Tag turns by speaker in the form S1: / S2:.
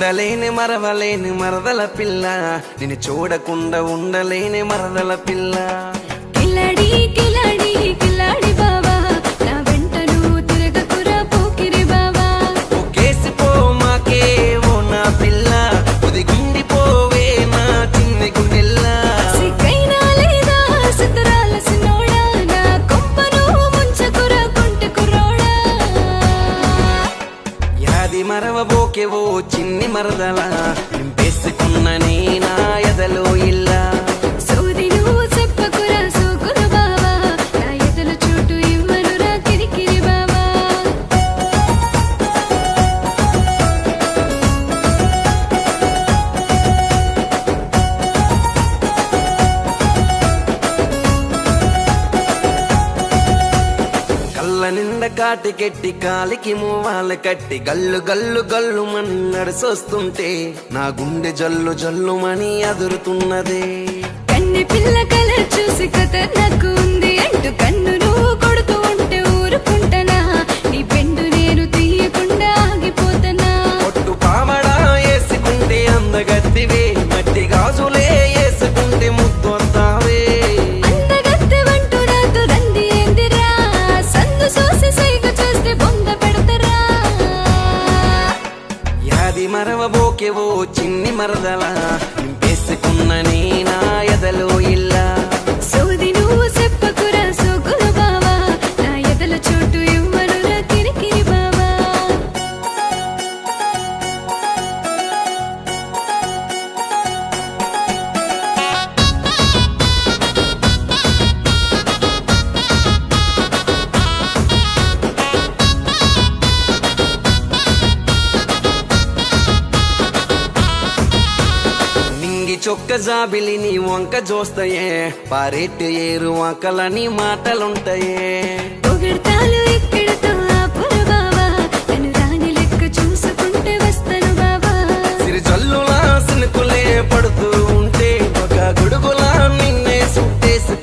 S1: చూడలేని మరవలేని మరదల పిల్ల, నిన్ను చూడకుండా ఉండలేని మరదల పిల్ల.
S2: కిలాడి కిలాడి కిలాడి బావా, నా వెంట నువ్వు తిరగకురా పోకిరి బావా.
S1: ఒకేసి పో మాకే ఓ నా పిల్ల, ఒదిగుండి పోవే నా చిన్ని గుండెల్లా.
S2: సిగ్గైనా లేదా సిద్ధరాల సిన్నోడా, నా కొంపను ముంచకురా కొంటె కుర్రోడా.
S1: యాది మరవబోకే ఓ చిన్ని మరదల, నింపేసుకున్న నీ నా ఎదలో ఇల్లా.
S2: సోది నువ్వు చెప్పకురా సోకులు బావా, నా ఎదల చోటు ఇవ్వనురా కిరికిరి బావా.
S1: కళ్ళ నిండ కాటికెట్టి కాలికి మూవాలు కట్టి గల్లు గల్లు గల్లు నడిసొస్తుంటే నా గుండె జల్లు జల్లుమని అదురుతున్నదే.
S2: కన్నె పిల్ల కలర్ చూసి ఖతర్నాకు ఉంది అంటూ కన్ను నువ్వు కొడుతూ ఉంటే ఊరుకుంటనా, నీ పెండు నేను తీయకుండా ఆగిపోతనా.
S1: పొట్టు పావడా వేసుకుంటే అందగత్తివే, మట్టి గాజులే వేసుకుంటే ముద్దు వస్తావే.
S2: అందగత్తెవంటూ నాతో రంది ఏందిరా, సందు సోసి సైగ చేస్తే బొంద పెడతరా.
S1: యాది మరవబోకే ఓ చిన్ని మరదల, నింపేసుకున్న నీ నా ఎదలో ఇల్లా.
S2: సోది నువ్వు చెప్పకురా సోకులు బావా, నా ఎదల చోటు ఇవ్వనురా కిరికిరి బావా.
S1: నింగి చొక్క జాబిలి నీ వంక చూస్తాయే, పారెట్టు ఏరు వంకలని మాటలుంటాయే.
S2: పొగడ్తాలు ఎక్కడితో ఆపురు బావా, నన్ను రాని లెక్క చూసుకుంటే వస్తాను బావా.
S1: సిరి జల్లులా సినుకులే పడుతూ ఉంటే ఒక గొడుగులా నిన్నే సుట్టేసి